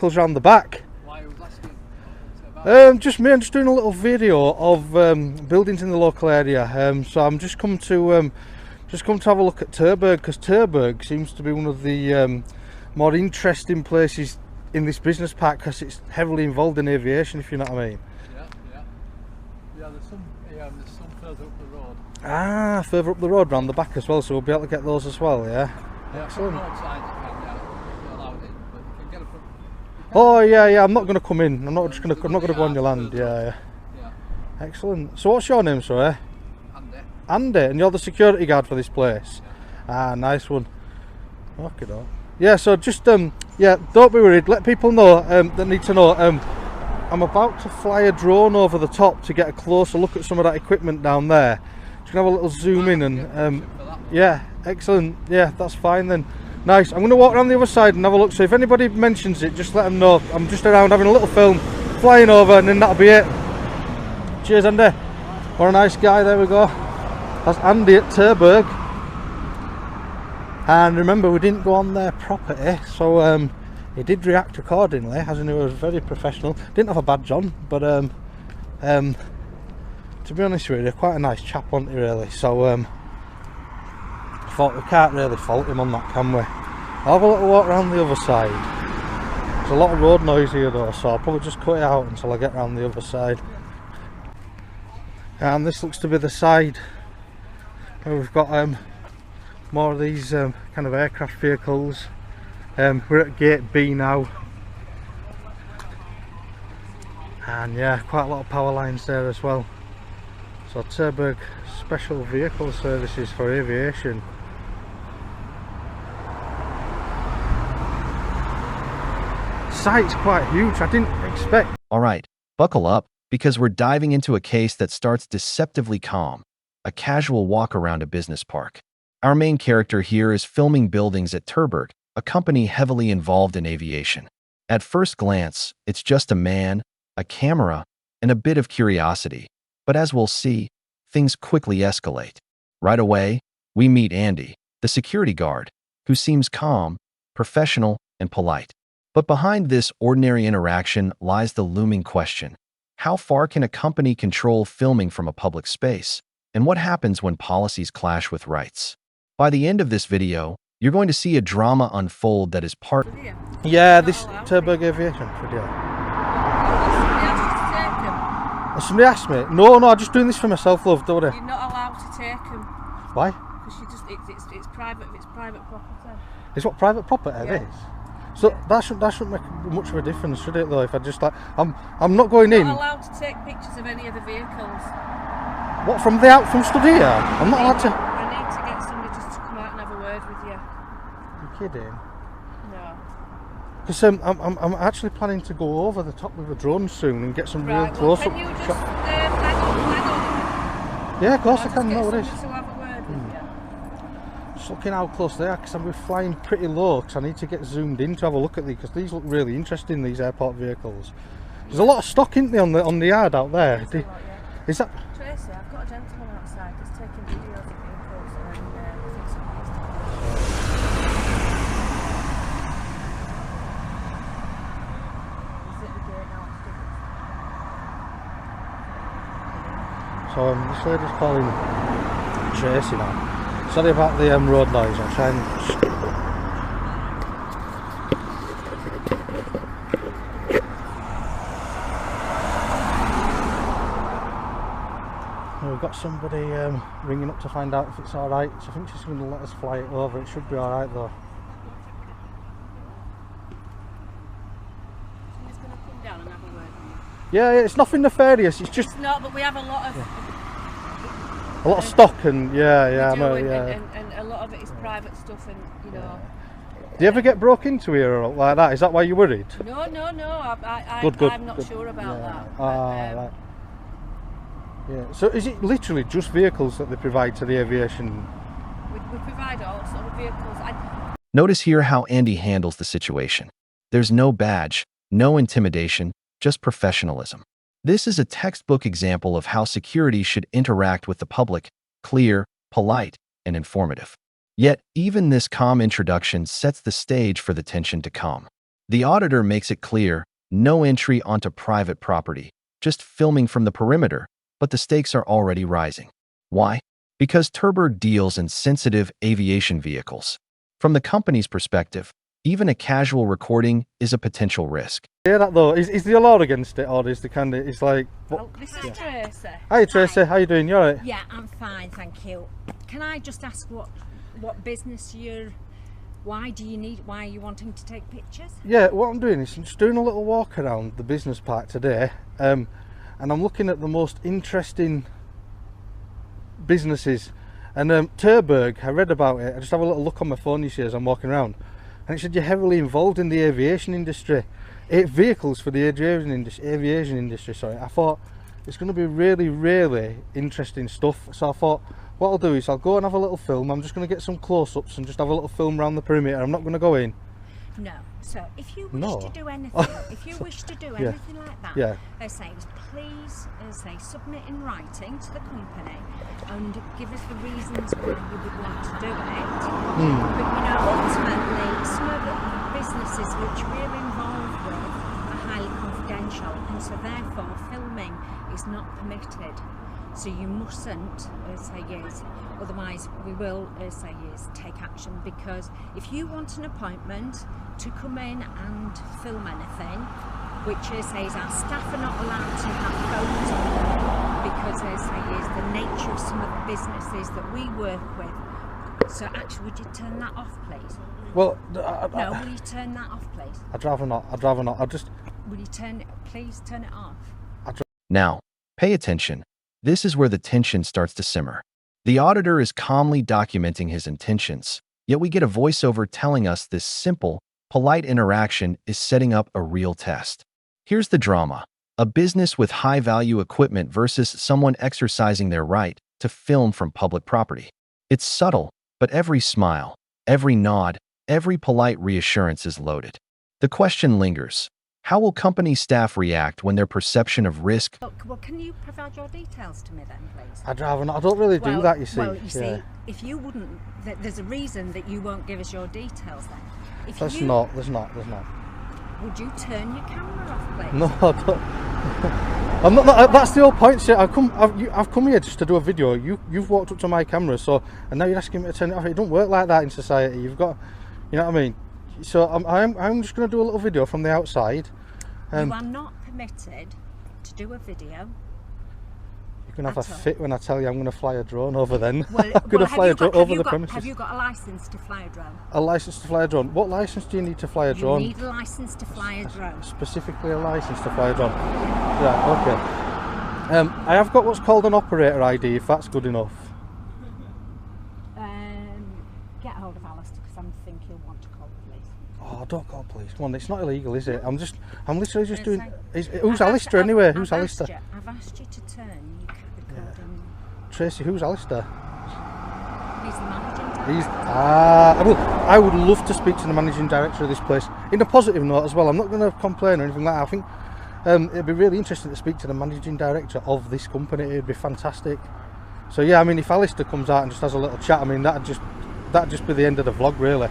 vehicles around the back. Why was asking? I'm I'm just doing a little video of buildings in the local area. So I'm just come to have a look at Terberg, because Terberg seems to be one of the more interesting places in this business park, because it's heavily involved in aviation, if you know what I mean. Yeah, there's some further up the road. Ah, further up the road, round the back as well, so we'll be able to get those as well, yeah? Yeah, Excellent. road signs you're allowed in, but you can get a front. Oh yeah, I'm not going to come in. I'm not going to go on your land. Yeah. Excellent. So what's your name, sorry? Andy, and you're the security guard for this place. Ah, nice one. Okay, though. Yeah. So just yeah, don't be worried. Let people know that need to know. I'm about to fly a drone over the top to get a closer look at some of that equipment down there. Just gonna have a little zoom in and yeah, excellent. Yeah, that's fine then. Nice. I'm going to walk around the other side and have a look, so if anybody mentions it, just let them know I'm just around having a little film, flying over, and then that'll be it. Cheers, Andy. What a nice guy. There we go. That's Andy at Terberg. And remember, we didn't go on their property, so he did react accordingly, as in he was very professional. Didn't have a badge on, but to be honest with you, quite a nice chap, wasn't he, really? So thought we can't really fault him on that, can we? I'll have a little walk around the other side. There's a lot of road noise here though, so I'll probably just cut it out until I get around the other side. And this looks to be the side where we've got more of these kind of aircraft vehicles. We're at gate B now, and yeah, quite a lot of power lines there as well. So Terberg Special Vehicle Services for Aviation. Site's quite huge. I didn't expect. Alright, buckle up, because we're diving into a case that starts deceptively calm, a casual walk around a business park. Our main character here is filming buildings at Terberg, a company heavily involved in aviation. At first glance, it's just a man, a camera, and a bit of curiosity. But as we'll see, things quickly escalate. Right away, we meet Andy, the security guard, who seems calm, professional, and polite. But behind this ordinary interaction lies the looming question: how far can a company control filming from a public space? And what happens when policies clash with rights? By the end of this video, you're going to see a drama unfold that is part... Yeah, this Terberg Aviation video. Somebody asked me. No, I'm just doing this for myself, love, don't I? You're not allowed to take them. Why? Because it's private. It's private property. It's what, private property it is? So that shouldn't make much of a difference, should it? Though, if I just like, I'm not going in. You're not allowed to take pictures of any of the vehicles. What, from study here? I'm not allowed to. I need to get somebody just to come out and have a word with you. You're kidding? No. Because I'm actually planning to go over the top with a drone soon and get some real close-up shots. Can you just hang on? Yeah, of course I can. No worries. To have a word with you. Just looking how close they are, because I'm flying pretty low, because I need to get zoomed in to have a look at these, because these look really interesting, these airport vehicles. There's a lot of stock, isn't there, on the yard out there? Is that... Tracy, I've got a gentleman outside that's taking videos of vehicles and I think somebody's to Is it the gate now? So this lady's calling Tracy now. Sorry about the road noise. I'll try and... We've got somebody ringing up to find out if it's alright, so I think she's going to let us fly it over. It should be alright though. Somebody's going to come down and have a word with you. Yeah, it's nothing nefarious, it's just... It's not, but we have a lot of... A lot of stock and I know, and a lot of it is private stuff and, you know... Do you ever get broke into here or like that? Is that why you're worried? No, I'm not sure about that. Right. Yeah. So is it literally just vehicles that they provide to the aviation? We provide all sorts of vehicles. Notice here how Andy handles the situation. There's no badge, no intimidation, just professionalism. This is a textbook example of how security should interact with the public: clear, polite, and informative. Yet, even this calm introduction sets the stage for the tension to come. The auditor makes it clear, no entry onto private property, just filming from the perimeter, but the stakes are already rising. Why? Because Turberg deals in sensitive aviation vehicles. From the company's perspective, even a casual recording is a potential risk. Yeah, that though, is the law against it, or is the candidate, it's like... What? Oh, this is Tracy. Hi Tracy, how you doing? You alright? Yeah, I'm fine, thank you. Can I just ask what business why are you wanting to take pictures? Yeah, what I'm doing is I'm just doing a little walk around the business park today, and I'm looking at the most interesting businesses. And Turberg, I read about it, I just have a little look on my phone, you see, as I'm walking around, and it said you're heavily involved in the aviation industry. 8 vehicles for the aviation industry, sorry. I thought it's going to be really, really interesting stuff. So I thought what I'll do is I'll go and have a little film. I'm just going to get some close-ups and just have a little film around the perimeter. I'm not going to go in. No. So if you wish to do anything, like that, yeah. They say please, submit in writing to the company and give us the reasons why you would want to do it. But you know, ultimately, some of the businesses which we're involved with are highly confidential, and so therefore filming is not permitted. So you mustn't otherwise we will take action, because if you want an appointment to come in and film anything, which our staff are not allowed to have phones of them, because the nature of some of the businesses that we work with. So actually, would you turn that off, please? Well, no, will you turn that off, please? I'd rather not. Will you please turn it off? Now, pay attention. This is where the tension starts to simmer. The auditor is calmly documenting his intentions, yet we get a voiceover telling us this simple, polite interaction is setting up a real test. Here's the drama: a business with high-value equipment versus someone exercising their right to film from public property. It's subtle, but every smile, every nod, every polite reassurance is loaded. The question lingers. How will company staff react when their perception of risk... Well, can you provide your details to me then, please? I'd rather not. I don't really do that, you see. Well, you see, if you wouldn't, there's a reason that you won't give us your details then. There's not. Would you turn your camera off, please? No, I don't. I'm not. That's the whole point. See, I've come here just to do a video. You've walked up to my camera, and now you're asking me to turn it off. It don't work like that in society. You've got, you know what I mean. So I'm just going to do a little video from the outside. You are not permitted to do a video. You're going to have a fit when I tell you I'm going to fly a drone over then. Well, I'm going to fly a drone over the premises. Have you got a license to fly a drone? A license to fly a drone? What license do you need to fly a drone? You need a license to fly a drone. Specifically a license to fly a drone. Yeah, okay. I have got what's called an operator ID, if that's good enough. Get hold of Alistair, because I think he'll want to call the police. Oh, don't call police. Come on, it's not illegal, is it? I'm literally just doing... Who's Alistair anyway? Who's Alistair? I've asked you to turn your recording. Tracy, who's Alistair? He's the managing director. I would love to speak to the managing director of this place, in a positive note as well. I'm not going to complain or anything like that. I think it'd be really interesting to speak to the managing director of this company. It'd be fantastic. So yeah, I mean, if Alistair comes out and just has a little chat, I mean, that'd just be the end of the vlog, really.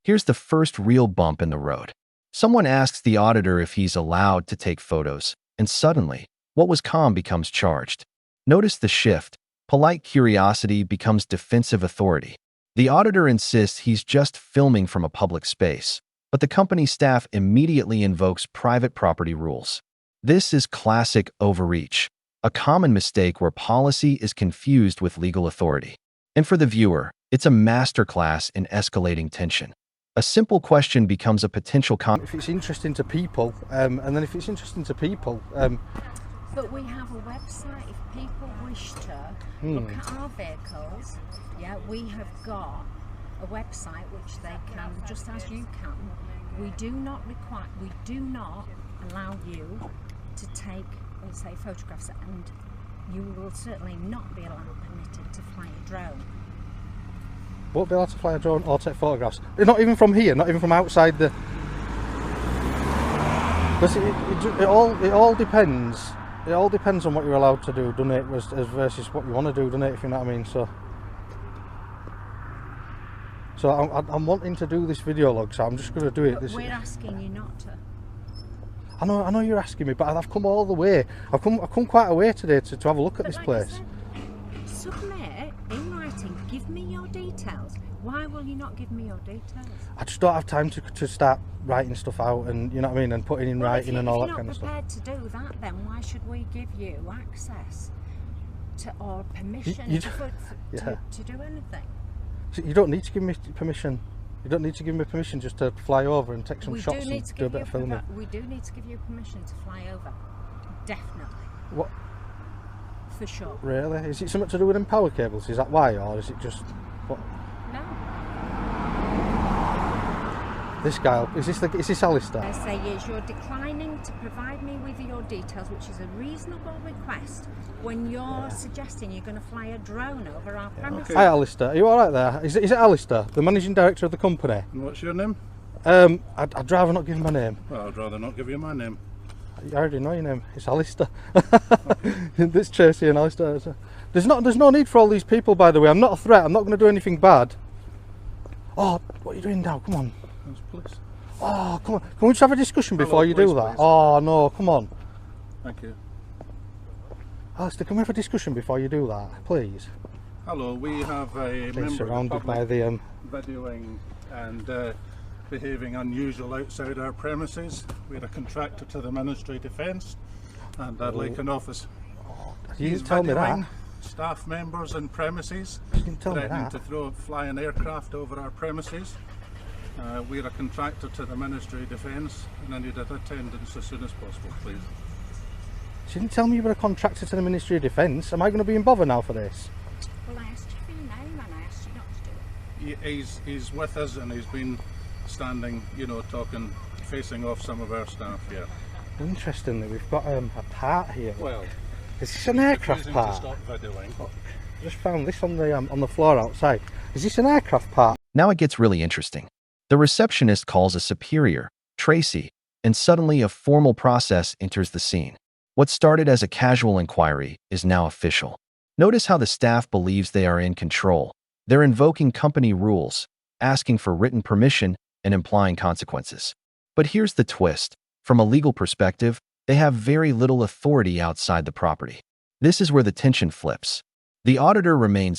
Here's the first real bump in the road. Someone asks the auditor if he's allowed to take photos, and suddenly, what was calm becomes charged. Notice the shift. Polite curiosity becomes defensive authority. The auditor insists he's just filming from a public space, but the company staff immediately invokes private property rules. This is classic overreach, a common mistake where policy is confused with legal authority. And for the viewer, it's a masterclass in escalating tension. A simple question becomes a potential if it's interesting to people, and then if it's interesting to people... But we have a website if people wish to look at our vehicles. Yeah, we have got a website which they can, just as you can. We do not allow you to take, say, photographs, and you will certainly not be permitted to fly a drone. Won't be allowed to fly a drone or take photographs. Not even from here, not even from outside the... Because it all depends. It all depends on what you're allowed to do, doesn't it? Versus what you want to do, doesn't it? If you know what I mean. So So I'm wanting to do this video log, so I'm just going to do it. But we're asking you not to. I know you're asking me, but I've come all the way. I've come quite a way today to have a look at this Like I place. said, submit in writing. Give me your details. Why will you not give me your details? I just don't have time to start writing stuff out, and you know what I mean, and putting in writing and all that kind of stuff. If you're not prepared to do that, then why should we give you access to or permission to do anything? So you don't need to give me permission. You don't need to give me permission just to fly over and take some shots and do a bit of filming. We do need to give you permission to fly over. Definitely. What? For sure. Really? Is it something to do with them power cables? Is that why, or is it just what? No. This guy, is this Alistair? I say is you're declining to provide me with your details, which is a reasonable request when you're suggesting you're going to fly a drone over our premises. Hi Alistair, are you alright there? Is it Alistair, the managing director of the company? And what's your name? I'd rather not give my name. Well, I'd rather not give you my name. I already know your name. It's Alistair. It's Tracy and Alistair. There's no need for all these people, by the way. I'm not a threat. I'm not going to do anything bad. Oh, what are you doing now? Come on. That's police. Oh, come on. Can we just have a discussion before you do that? Please. Oh, no, come on. Thank you. Alistair, can we have a discussion before you do that, please? Hello, we have a member Surrounded of the by public the videoing and behaving unusual outside our premises. We're a contractor to the Ministry of Defence and I'd like an office. You didn't tell me that. videoing staff members in premises, You didn't tell me threatening that. to fly an aircraft over our premises. We're a contractor to the Ministry of Defence and I need attendance as soon as possible, please. She didn't tell me you were a contractor to the Ministry of Defence. Am I going to be in bother now for this? Well, I asked you for your name and I asked you not to do it. He's with us and he's been standing, you know, talking, facing off some of our staff here. Interestingly, we've got a part here. Well, Is this an aircraft refusing part? to stop videoing. I just found this on the floor outside. Is this an aircraft part? Now it gets really interesting. The receptionist calls a superior, Tracy, and suddenly a formal process enters the scene. What started as a casual inquiry is now official. Notice how the staff believes they are in control. They're invoking company rules, asking for written permission, and implying consequences. But here's the twist. From a legal perspective, they have very little authority outside the property. This is where the tension flips. The auditor remains